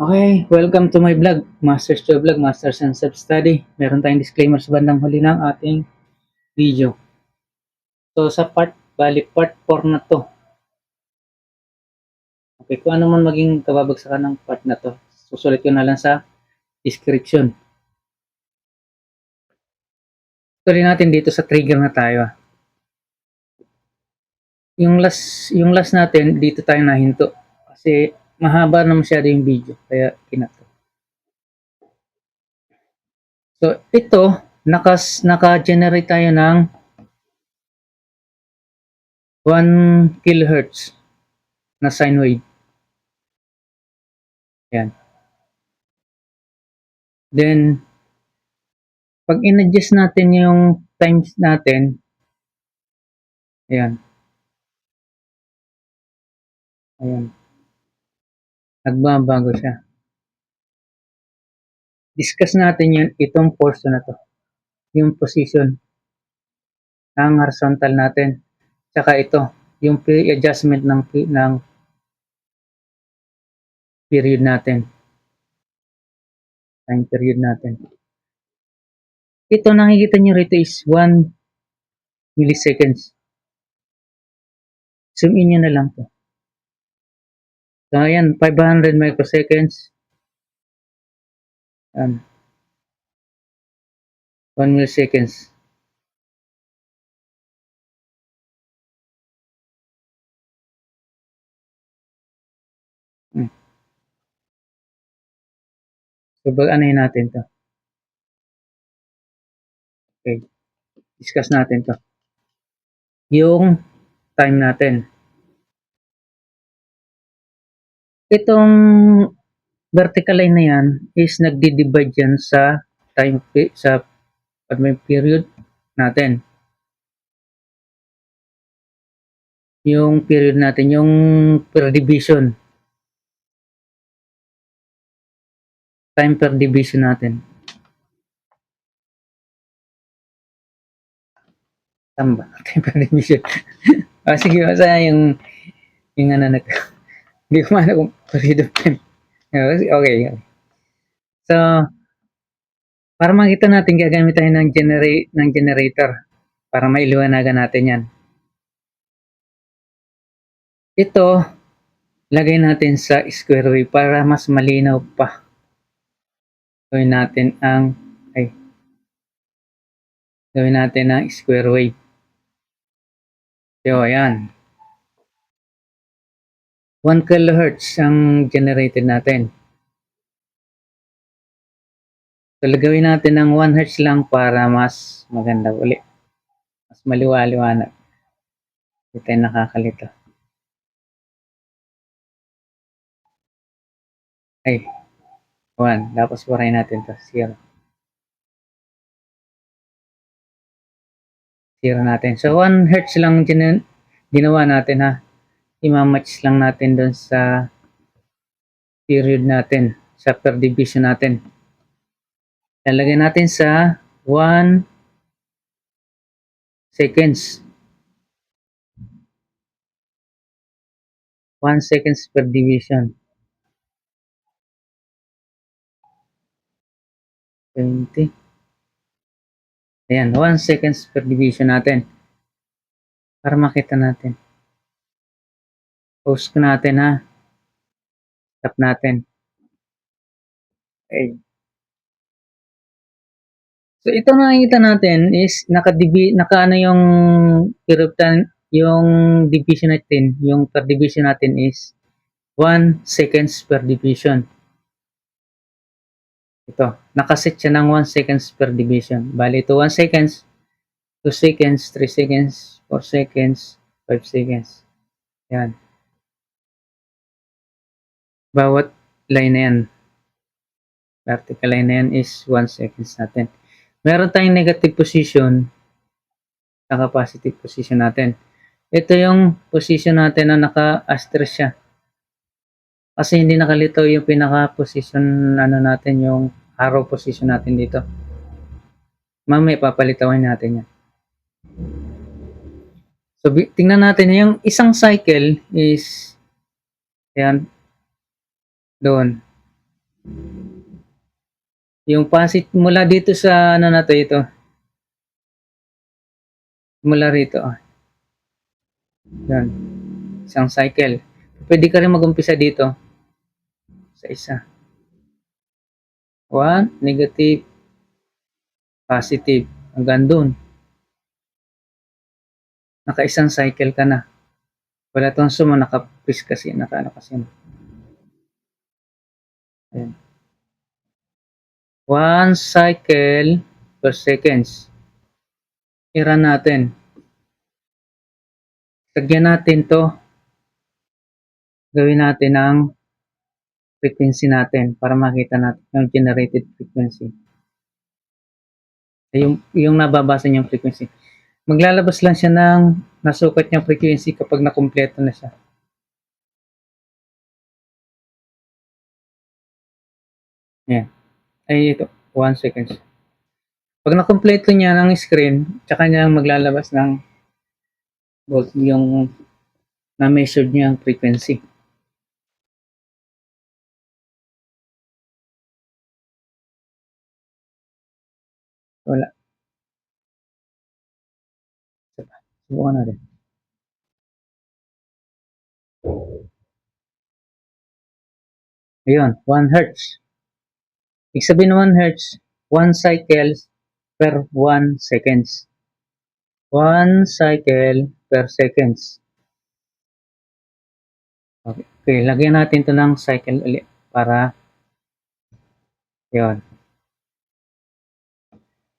Okay, welcome to my vlog, Masters to Vlog, Masters and Self-Study. Meron tayong disclaimer sa bandang huli ng ating video. So sa part 4 na to. Okay, kung ano man maging kababagsakan ng part na to, susulit ko na lang sa description. Tuloy natin dito sa trigger na tayo. Yung last natin, dito tayo nahinto. Kasi mahaba na masyado yung video, kaya kinato. So ito, naka-generate tayo ng 1 kHz na sine wave. Yan. Then, pag in-adjust natin yung times natin, ayan, ayan, nagbabago siya. Discuss natin yun, itong portion na to, yung position ng horizontal natin, tsaka ito, yung adjustment ng period natin, time period natin. Ito, nakikita nyo rito is 1 milliseconds. Zoom in nyo na lang to. So, ayan, 500 microseconds. 1 milliseconds. So, ano natin to. Okay, discuss natin to. Yung time natin. Itong vertical line na yan is nagdi-divide yan sa period natin. Yung period natin, yung per division. Time per division natin. Tama ba? Time per division. Sige, masaya yung ano na to. Hindi ko maano kung period of time. Okay. So, para makita natin, gagamit tayo ng generator para mailiwanagan natin yan. Ito, lagay natin sa square wave para mas malinaw pa. Gawin natin ang square wave. So, ayan. 1 kHz ang generated natin. So, lagawin natin ng 1 Hz lang para mas maganda uli. Mas maliwaliwanag. Hindi tayo nakakalito. Ay, 1. Tapos burahin natin to 0. 0 natin. So, 1 Hz lang ginawa natin ha. Imamatch lang natin doon sa period natin. Sa per division natin. Lalagay natin sa 1 seconds. 1 seconds per division. 20. Ayan, 1 seconds per division natin. Para makita natin. Pause ko natin ha. Stop natin. Okay. So ito nakikita natin is naka yung yung division natin, yung per division natin is 1 seconds per division. Ito, nakaset siya ng 1 seconds per division. Bali ito 1 seconds, 2 seconds, 3 seconds, 4 seconds, 5 seconds. Yan. Bawat line na yan, vertical line na yan is 1 seconds natin. Meron tayong negative position sa positive position natin. Ito yung position natin na naka-asterisk siya. Kasi hindi nakalitaw yung pinaka-position natin, yung arrow position natin dito. Mamaya papalitawan natin yan. So, tingnan natin yung isang cycle is, ayan, doon. Yung mula dito sa ano na 'to, ito, mula rito, yan, isang cycle. Puwede ka rin mag-umpisa dito sa isa. 1, negative, positive, hanggang dun. Naka-isang cycle ka na. Wala 'tong suma, naka-freeze kasi, naka-ano kasi. Ayan. 1 cycle per seconds. I-run natin. Lagyan natin 'to, gawin natin ang frequency natin para makita natin yung generated frequency. Yung nababasa niyang frequency. Maglalabas lang siya ng nasukat niyang frequency kapag nakumpleto na siya. Ayan. Ay, ito, 1 seconds. Pag nakumpleto niya ng screen, tsaka niya maglalabas ng yung na-measured niyang frequency. Wala. Subukan natin. Ayun, 1 hertz. Ibig sabihin 1 hertz, 1 cycles per 1 seconds. 1 cycle per seconds. Okay, lagyan natin to ng cycle ulit para yun.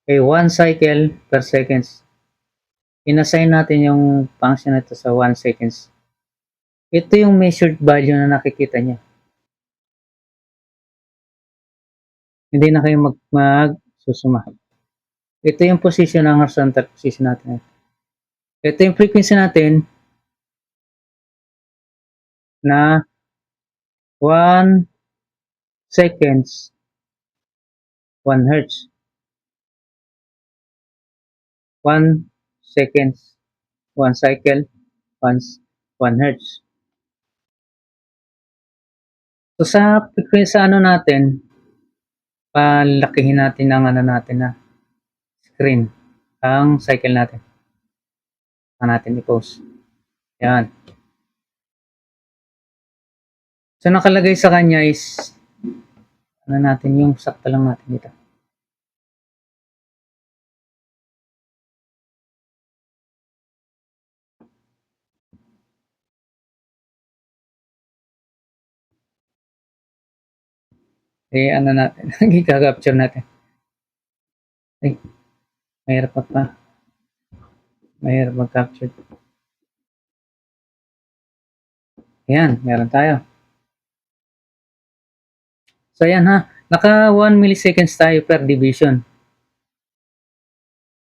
Okay, 1 cycle per seconds. In-assign natin yung function nito sa 1 seconds. Ito yung measured value na nakikita niya. Hindi na kayo magsusuma. Ito yung position ng horizontal position natin. Ito yung frequency natin na 1 seconds, 1 hertz. 1 seconds, 1 cycle, 1 hertz. So sa frequency ano natin, palakihin natin ang ano natin na screen, ang cycle natin. Saan natin i-post. Yan. So nakalagay sa kanya is ano natin, yung sakto lang natin dito. Eh ano natin, i-capture natin. Ay, mahirap pa. Mahirap mag-capture. Ayan, meron tayo. So ayan ha, naka 1 milliseconds tayo per division.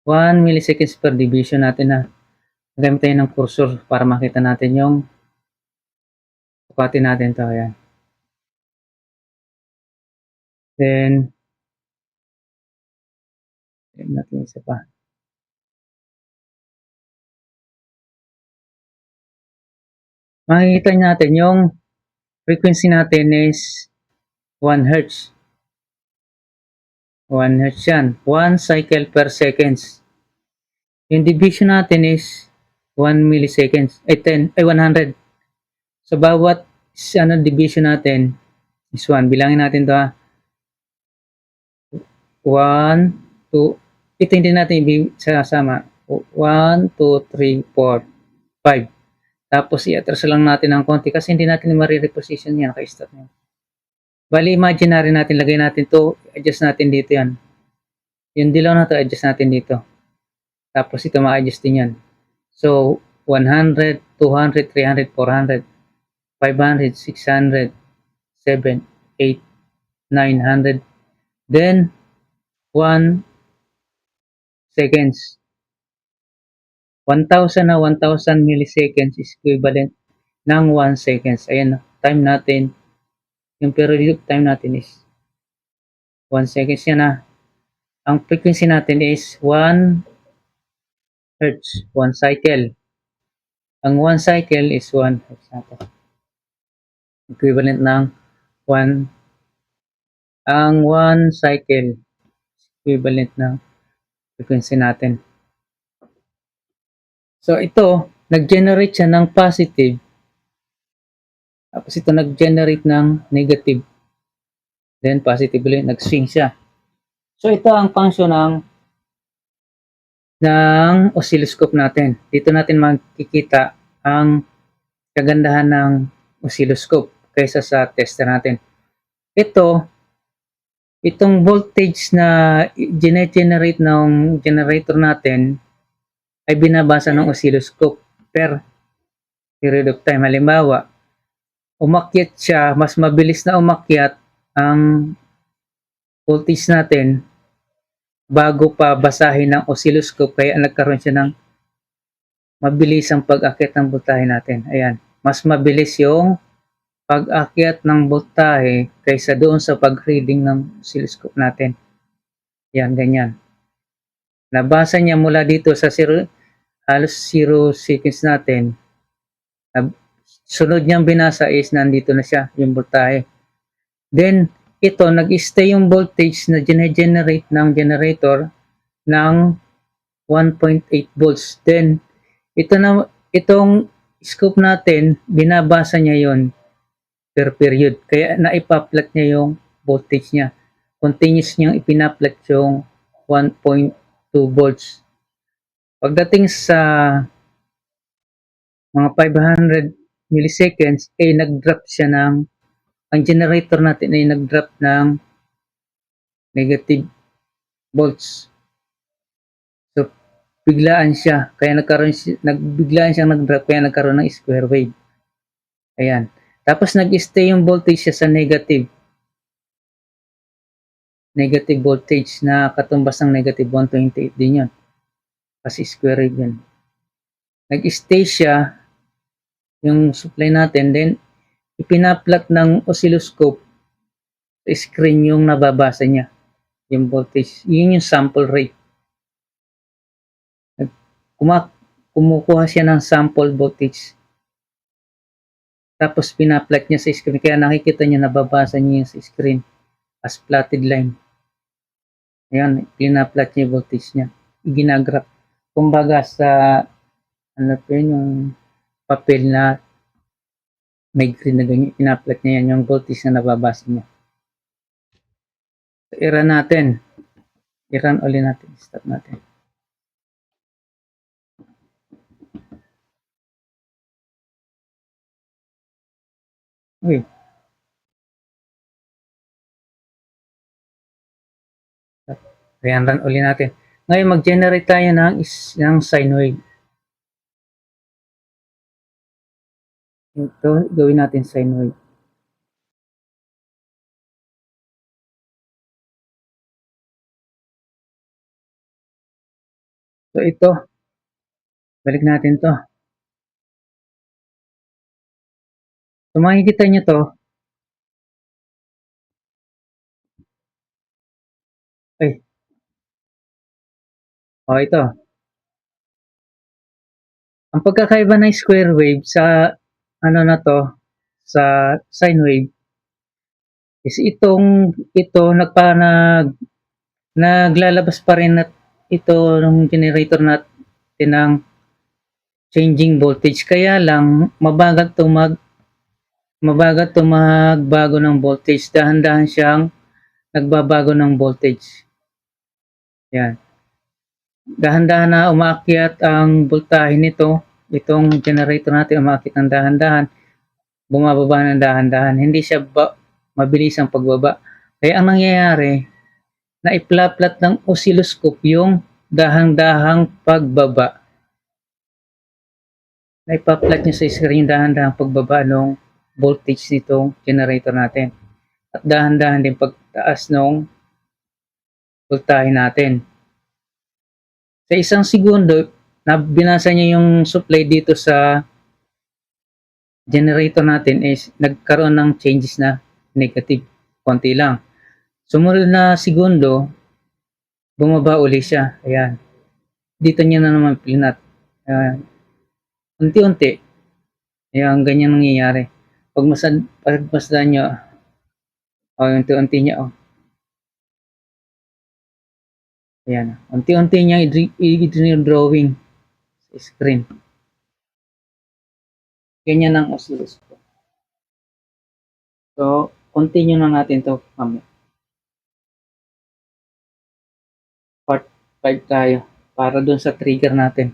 1 milliseconds per division natin na. Gamit tayo ng cursor para makita natin yung sukatin natin to. Ayan. Then, natin isa pa. Makikita natin yung frequency natin is 1 hertz. 1 hertz yan. 1 cycle per seconds. Yung division natin is 1 milliseconds. 100. So, bawat division natin is 1. Bilangin natin to ha. 1, 2. Ito hindi natin sasama. 1, 2, 3, 4, 5. Tapos i-atras lang natin ng konti kasi hindi natin marireposition yan. Naka-stop yan. Bali, imaginary natin, lagay natin to, adjust natin dito yan. Yung dilaw na to, adjust natin dito. Tapos ito, ma-adjust din yan. So, 100, 200, 300, 400, 500, 600, 7, 8, 900. Then, 1 seconds. 1,000 na 1,000 milliseconds is equivalent ng 1 seconds. Ayan, time natin. Yung period of time natin is 1 seconds yan na. Ang frequency natin is 1 hertz, 1 cycle. Ang 1 cycle is 1 hertz natin. Equivalent ng 1 ang 1 cycle equivalent ng frequency natin. So ito, nag-generate siya ng positive. Tapos ito nag-generate ng negative. Then positive ulit, nag-swing siya. So ito ang function ng oscilloscope natin. Dito natin makikita ang kagandahan ng oscilloscope kaysa sa tester natin. Itong voltage na generate ng generator natin ay binabasa ng oscilloscope per period of time. Halimbawa, umakyat siya, mas mabilis na umakyat ang voltage natin bago pa basahin ng oscilloscope, kaya nagkaroon siya ng mabilisang pag-akyat ng voltahe natin. Ayan, mas mabilis yung pag-akyat ng voltahe kaysa doon sa pag-reading ng oscilloscope natin. Yan, ganyan. Nabasa niya mula dito sa halos 0 seconds natin. Sunod niyang binasa is nandito na siya, yung voltahe. Then, ito, nag-stay yung voltage na generate ng generator ng 1.8 volts. Then, itong scope natin, binabasa niya yon per period. Kaya naipa-plot niya yung voltage niya. Continuous niyang ipina-plot yung 1.2 volts. Pagdating sa mga 500 milliseconds, ay nag-drop siya ang generator natin ay nag-drop ng negative volts. So, biglaan siya. Kaya biglaan siyang nag-drop, kaya nagkaroon ng square wave. Ayan. Tapos nag-stay yung voltage siya sa negative voltage na katumbas ng negative 128 din yun. Kasi square wave yun. Nag-stay siya yung supply natin, then ipinaplot ng oscilloscope sa screen yung nababasa niya, yung voltage. Yun yung sample rate. Kumukuha siya ng sample voltage. Tapos pinaplot niya sa screen, kaya nakikita niya, nababasa niya sa screen as plotted line. Ayan, pinaplot niya yung voltage niya. Ginagraph. Kumbaga sa ano po yun, yung papel na may green na ganyan, pinaplot niya yan, yung voltage na nababasa niya. So, i-run natin. I-run ulit natin. Stop natin. Uy. Ayan, run ulit natin. Ngayon, mag-generate tayo ng sine wave. Ito, gawin natin sine wave. So, ito. Balik natin to. So, makikita nyo to. Ay. O, ito. Ang pagkakaiba ng square wave sa ano na to, sa sine wave, is ito naglalabas pa rin at ito ng generator natin ng changing voltage. Kaya lang, mabagal to magbago ng voltage. Dahan-dahan siyang nagbabago ng voltage. Yan. Dahan-dahan na umaakyat ang voltahe nito. Itong generator natin umaakyat ng dahan-dahan. Bumababa ng dahan-dahan. Hindi siya mabilis ang pagbaba. Kaya ang nangyayari, na iplaplat ng oscilloscope yung dahang-dahang pagbaba. Na ipaplat niya sa screen yung dahang-dahang pagbaba ng voltage nitong generator natin. At dahan-dahan din pagtaas ng voltahe natin. Sa isang segundo, binasa niya yung supply dito sa generator natin is nagkaroon ng changes na negative. Konti lang. Sumunod na segundo, bumaba uli siya. Ayan. Dito niya na naman pinat. Unti-unti. Ayan, ganyan nangyayari. Pagmasdan nyo, unti-unti niya, Ayan. Unti-unti niya i-drawing sa screen. Ganyan ang oscilloscope. So, continue na natin to mamaya. Part 5 tayo para dun sa trigger natin.